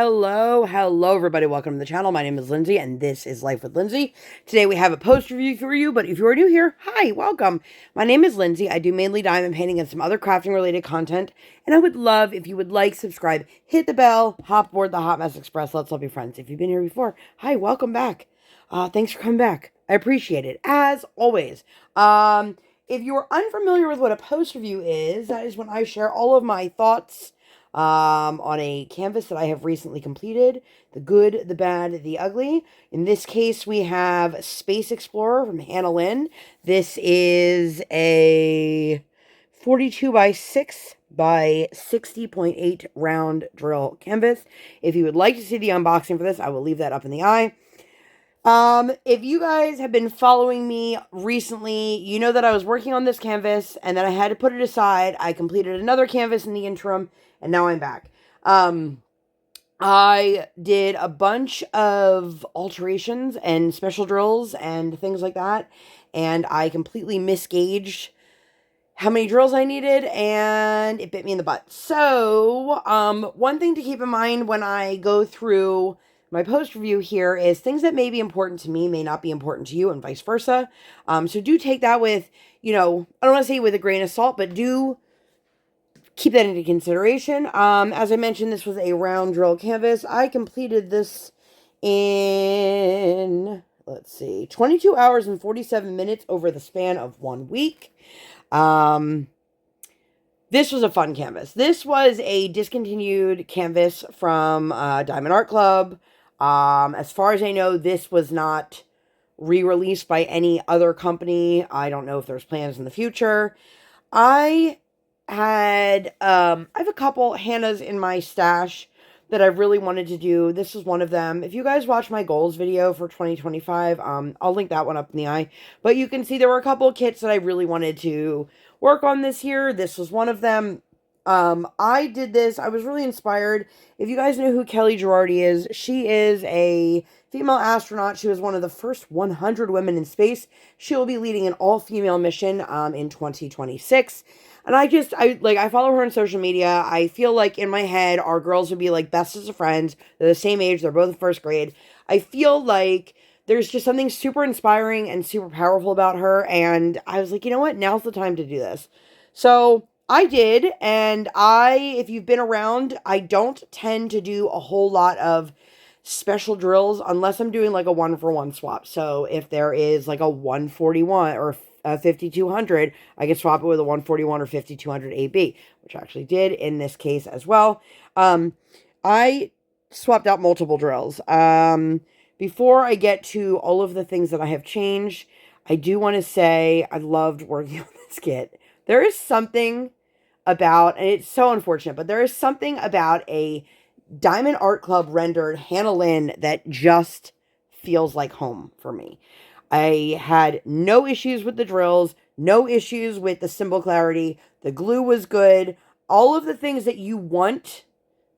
Hello, everybody. Welcome to the channel. My name is Lindsay, and this is Life with Lindsay. Today we have a post review for you, but if you are new here, hi, welcome. My name is Lindsay. I do mainly diamond painting and some other crafting related content, and I would love if you would like, subscribe, hit the bell, hop aboard the Hot Mess Express. Let's all be friends. If you've been here before, hi, welcome back. Thanks for coming back. I appreciate it, as always. If you are unfamiliar with what a post review is, that is when I share all of my thoughts on a canvas that I have recently completed. The good, the bad, the ugly. In this case, we have Space Explorer from Lynn. This is a 42 by 6 by 60.8 round drill canvas. If you would like to see the unboxing for this, I will leave that up in the eye. If you guys have been following me recently, you know that I was working on this canvas and then I had to put it aside. I completed another canvas in the interim and now I'm back. I did a bunch of alterations and special drills and things like that. And I completely misgauged how many drills I needed and it bit me in the butt. So, one thing to keep in mind when I go through my post review here is things that may be important to me may not be important to you and vice versa. So do take that with, I don't want to say with a grain of salt, but do keep that into consideration. As I mentioned, this was a round drill canvas. I completed this in, 22 hours and 47 minutes over the span of 1 week. This was a fun canvas. This was a discontinued canvas from Diamond Art Club. As far as I know, this was not re-released by any other company. I don't know if there's plans in the future. I have a couple Hannahs in my stash that I really wanted to do. This is one of them. If you guys watch my goals video for 2025, I'll link that one up in the eye. But you can see there were a couple of kits that I really wanted to work on this year. This was one of them. I did this. I was really inspired. If you guys know who Kelly Girardi is, she is a female astronaut. She was one of the first 100 women in space. She will be leading an all-female mission in 2026. And I follow her on social media. I feel like in my head, our girls would be like bestest of friends. They're the same age. They're both in first grade. I feel like there's just something super inspiring and super powerful about her. And I was like, you know what? Now's the time to do this. So I did. And if you've been around, I don't tend to do a whole lot of special drills unless I'm doing like a 1-for-1 swap. So if there is like a 141 or 5200, I could swap it with a 141 or 5200 AB, which I actually did in this case as well. I swapped out multiple drills. Before I get to all of the things that I have changed, I do want to say I loved working on this kit. There is something about, and it's so unfortunate, but there is something about a Diamond Art Club rendered Hannah Lynn that just feels like home for me. I had no issues with the drills, no issues with the symbol clarity. The glue was good. All of the things that you want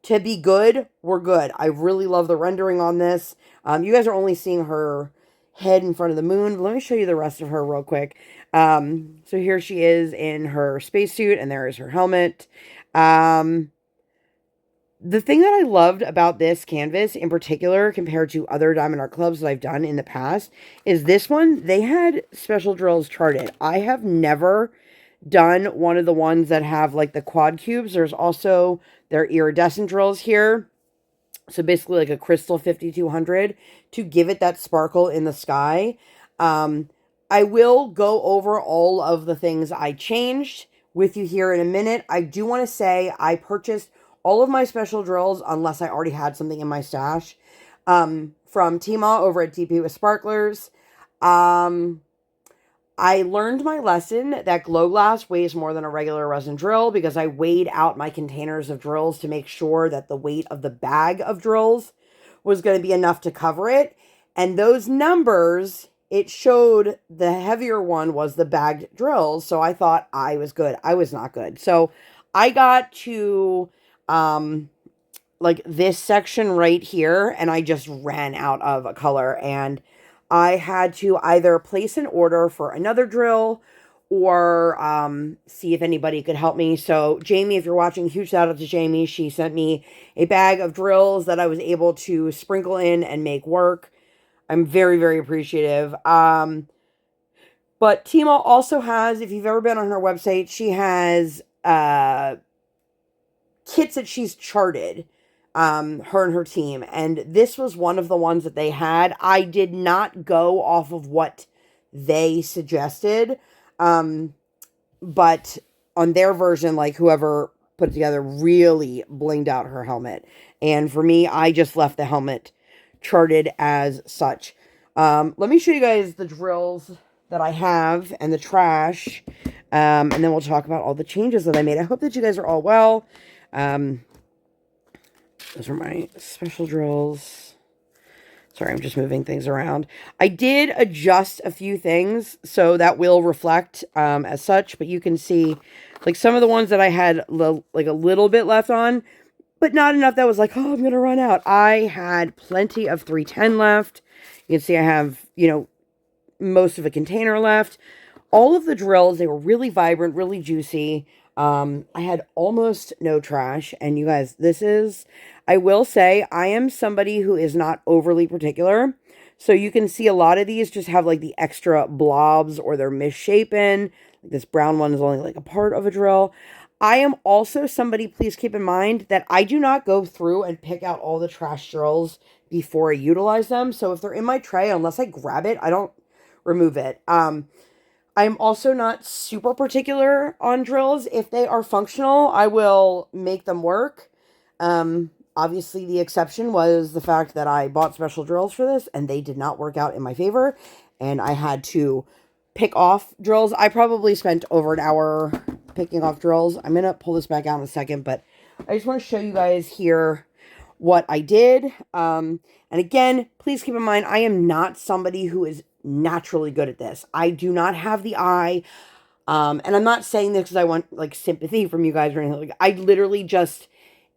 to be good were good. I really love the rendering on this. You guys are only seeing her head in front of the moon. Let me show you the rest of her real quick. So here she is in her spacesuit, and there is her helmet. The thing that I loved about this canvas in particular compared to other Diamond Art Clubs that I've done in the past is this one, they had special drills charted. I have never done one of the ones that have like the quad cubes. There's also their iridescent drills here. So basically like a crystal 5200 to give it that sparkle in the sky. I will go over all of the things I changed with you here in a minute. I do want to say I purchased all of my special drills, unless I already had something in my stash, from Tima over at DP with Sparklers. I learned my lesson that glow glass weighs more than a regular resin drill because I weighed out my containers of drills to make sure that the weight of the bag of drills was going to be enough to cover it. And those numbers, it showed the heavier one was the bagged drills. So I thought I was good. I was not good. So I got to like this section right here, and I just ran out of a color, and I had to either place an order for another drill or see if anybody could help me. So Jamie, if you're watching, huge shout out to Jamie. She sent me a bag of drills that I was able to sprinkle in and make work. I'm very, very appreciative. But Tima also has, if you've ever been on her website, she has kits that she's charted, her and her team. And this was one of the ones that they had. I did not go off of what they suggested. But on their version, like whoever put it together really blinged out her helmet. And for me, I just left the helmet charted as such. Let me show you guys the drills that I have and the trash. And then we'll talk about all the changes that I made. I hope that you guys are all well. Those are my special drills. Sorry, I'm just moving things around. I did adjust a few things, so that will reflect as such. But you can see, like, some of the ones that I had, like, a little bit left on, but not enough that was like, oh, I'm going to run out. I had plenty of 310 left. You can see I have, you know, most of a container left. All of the drills, they were really vibrant, really juicy. I had almost no trash. And you guys, this is, I will say, I am somebody who is not overly particular. So you can see a lot of these just have like the extra blobs or they're misshapen. This brown one is only like a part of a drill. I am also somebody, please keep in mind, that I do not go through and pick out all the trash drills before I utilize them. So if they're in my tray, unless I grab it, I don't remove it. I'm also not super particular on drills. If they are functional, I will make them work. Obviously, the exception was the fact that I bought special drills for this, and they did not work out in my favor, and I had to pick off drills. I probably spent over an hour picking off drills. I'm going to pull this back out in a second, but I just want to show you guys here what I did. And again, please keep in mind, I am not somebody who is naturally good at this. I do not have the eye. And I'm not saying this because I want like sympathy from you guys or anything. Like, I literally just,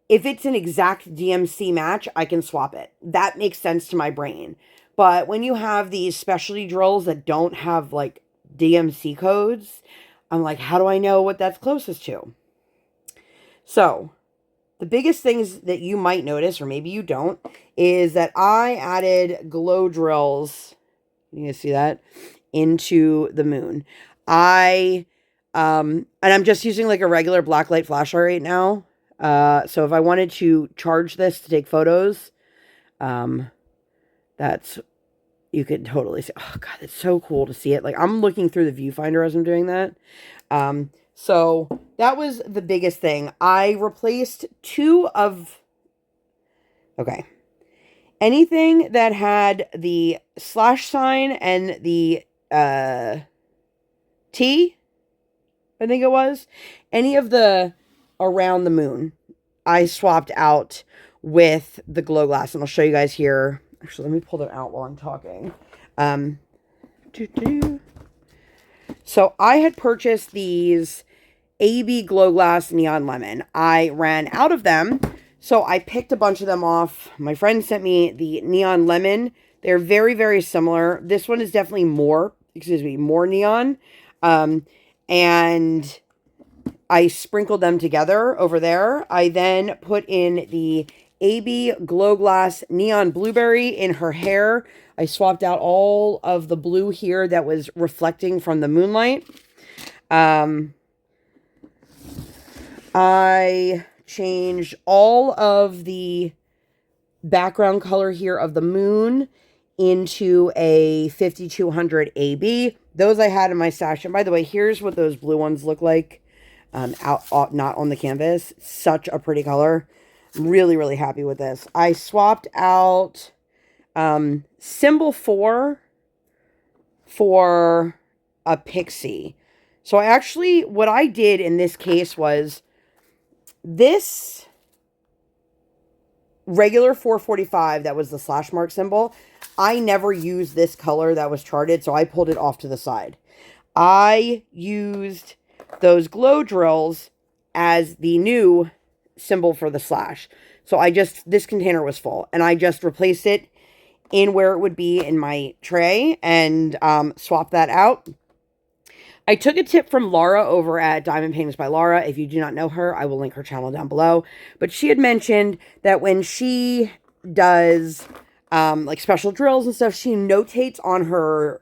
if it's an exact DMC match, I can swap it. That makes sense to my brain. But when you have these specialty drills that don't have like DMC codes, I'm like, how do I know what that's closest to? So the biggest things that you might notice, or maybe you don't, is that I added glow drills. You can see that into the moon. And I'm just using like a regular blacklight flashlight right now. So if I wanted to charge this to take photos, that's, you could totally see. Oh God, it's so cool to see it. Like, I'm looking through the viewfinder as I'm doing that. So that was the biggest thing. I replaced anything that had the slash sign and the T, I think it was, any of the around the moon, I swapped out with the glow glass. And I'll show you guys here. Actually, let me pull that out while I'm talking. So I had purchased these AB Glow Glass Neon Lemon. I ran out of them, so I picked a bunch of them off. My friend sent me the Neon Lemon. They're very, very similar. This one is definitely more neon. And I sprinkled them together over there. I then put in the AB Glow Glass Neon Blueberry in her hair. I swapped out all of the blue here that was reflecting from the moonlight. I changed all of the background color here of the moon into a 5200 AB. Those I had in my stash. And by the way, here's what those blue ones look like not on the canvas. Such a pretty color. I'm really, really happy with this. I swapped out symbol 4 for a pixie. So I actually, what I did in this case was this regular 445 that was the slash mark symbol. I never used this color that was charted, so I pulled it off to the side. I used those glow drills as the new symbol for the slash. So this container was full, and I just replaced it in where it would be in my tray and swapped that out. I took a tip from Laura over at Diamond Paintings by Laura. If you do not know her, I will link her channel down below. But she had mentioned that when she does like special drills and stuff, she notates on her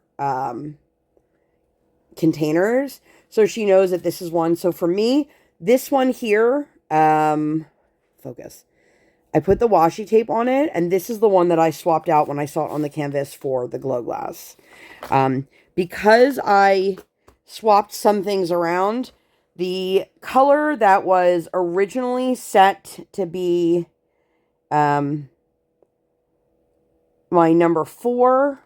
containers, so she knows that this is one. So for me, this one here, focus. I put the washi tape on it, and this is the one that I swapped out when I saw it on the canvas for the glow glass. Because I swapped some things around, the color that was originally set to be my number 4,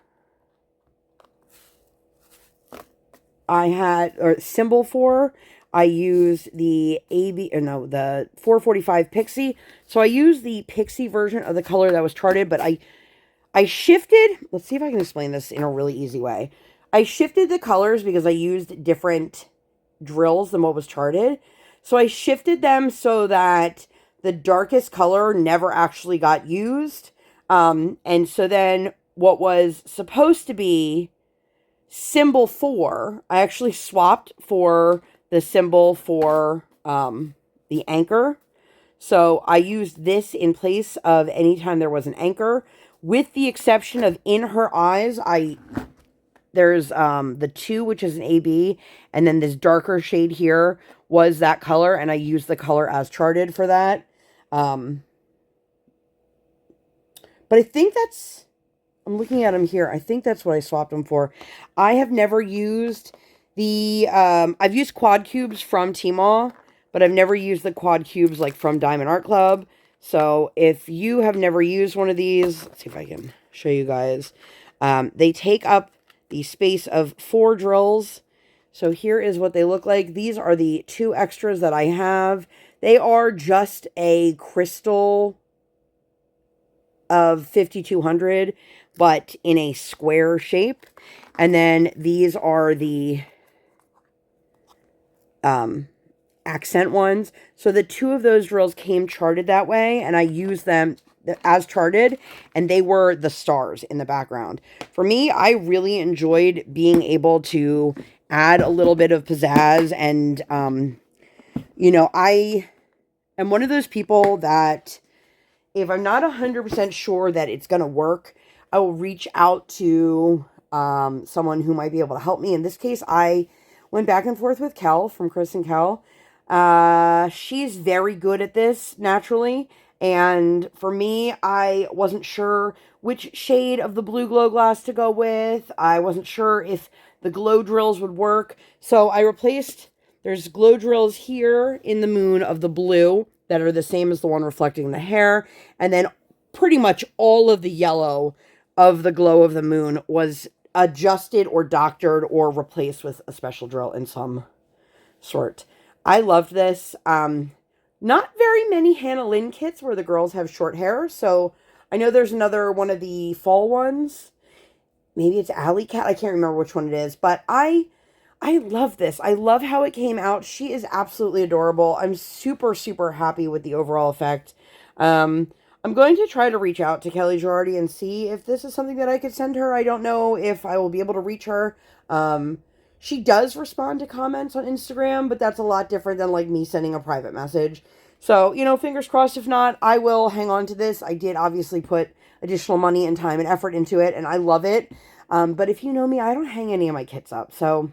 I had, or symbol 4, I used the the 445 Pixie. So I used the Pixie version of the color that was charted, but I shifted, let's see if I can explain this in a really easy way. I shifted the colors because I used different drills than what was charted. So I shifted them so that the darkest color never actually got used. And so then what was supposed to be symbol 4, I actually swapped for the symbol for the anchor. So I used this in place of anytime there was an anchor, with the exception of in her eyes. There's the 2, which is an AB, and then this darker shade here was that color, and I used the color as charted for that. But I think that's, I'm looking at them here, I think that's what I swapped them for. I have never used the, I've used quad cubes from Tmall, but I've never used the quad cubes like from Diamond Art Club. So if you have never used one of these, let's see if I can show you guys. They take up the space of 4 drills. So here is what they look like. These are the 2 extras that I have. They are just a crystal of 5200, but in a square shape. And then these are the accent ones. So the 2 of those drills came charted that way, and I used them as charted, and they were the stars in the background. For me, I really enjoyed being able to add a little bit of pizzazz, and you know, I am one of those people that if I'm not 100% sure that it's going to work, I will reach out to someone who might be able to help me. In this case, I went back and forth with Kel from Chris and Kel. She's very good at this naturally. And for me, I wasn't sure which shade of the blue glow glass to go with. I wasn't sure if the glow drills would work. So I replaced, there's glow drills here in the moon of the blue that are the same as the one reflecting the hair. And then pretty much all of the yellow of the glow of the moon was adjusted or doctored or replaced with a special drill in some sort. I loved this. Not very many Hannah Lynn kits where the girls have short hair. So I know there's another one of the fall ones. Maybe it's Alley Cat. I can't remember which one it is. But I love this. I love how it came out. She is absolutely adorable. I'm super, super happy with the overall effect. I'm going to try to reach out to Kelly Girardi and see if this is something that I could send her. I don't know if I will be able to reach her. She does respond to comments on Instagram, but that's a lot different than like me sending a private message. So, you know, fingers crossed. If not, I will hang on to this. I did obviously put additional money and time and effort into it, and I love it. But if you know me, I don't hang any of my kits up. So,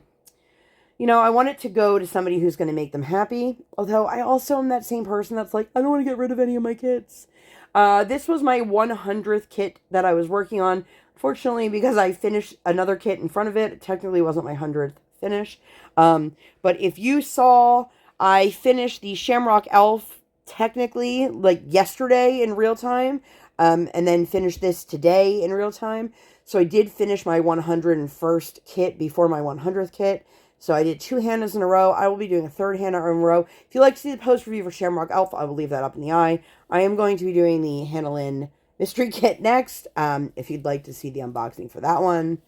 you know, I want it to go to somebody who's going to make them happy. Although I also am that same person that's like, I don't want to get rid of any of my kits. This was my 100th kit that I was working on. Fortunately, because I finished another kit in front of it, it technically wasn't my 100th finish. But if you saw, I finished the Shamrock Elf technically like yesterday in real time, and then finished this today in real time. So I did finish my 101st kit before my 100th kit. So I did 2 Hannahs in a row. I will be doing a 3rd Hannah in a row. If you like to see the post review for Shamrock Elf, I will leave that up in the eye. I am going to be doing the Hannah Lynn mystery kit next. If you'd like to see the unboxing for that one,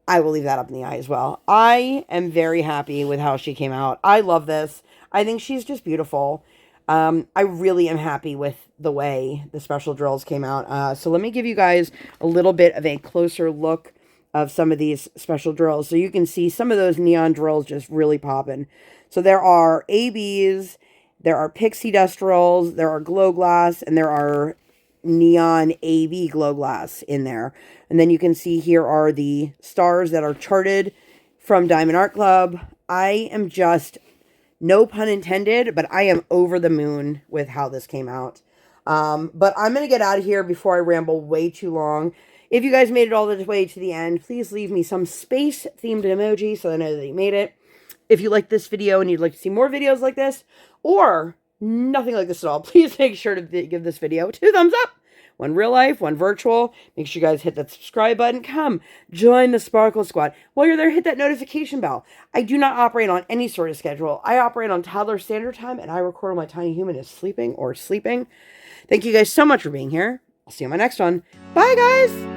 I will leave that up in the eye as well. I am very happy with how she came out. I love this. I think she's just beautiful. I really am happy with the way the special drills came out. So let me give you guys a little bit of a closer look of some of these special drills. So you can see some of those neon drills just really popping. So there are ABs, there are pixie dust drills, there are glow glass, and there are neon AV glow glass in there. And then you can see here are the stars that are charted from Diamond Art Club. I am just, no pun intended, but I am over the moon with how this came out. But I'm going to get out of here before I ramble way too long. If you guys made it all the way to the end, please leave me some space-themed emoji so I know that you made it. If you like this video and you'd like to see more videos like this, or nothing like this at all, please make sure to give this video 2 thumbs up. One real life, one virtual. Make sure you guys hit that subscribe button. Come, join the Sparkle Squad. While you're there, hit that notification bell. I do not operate on any sort of schedule. I operate on toddler standard time, and I record when my tiny human is sleeping or sleeping. Thank you guys so much for being here. I'll see you on my next one. Bye, guys!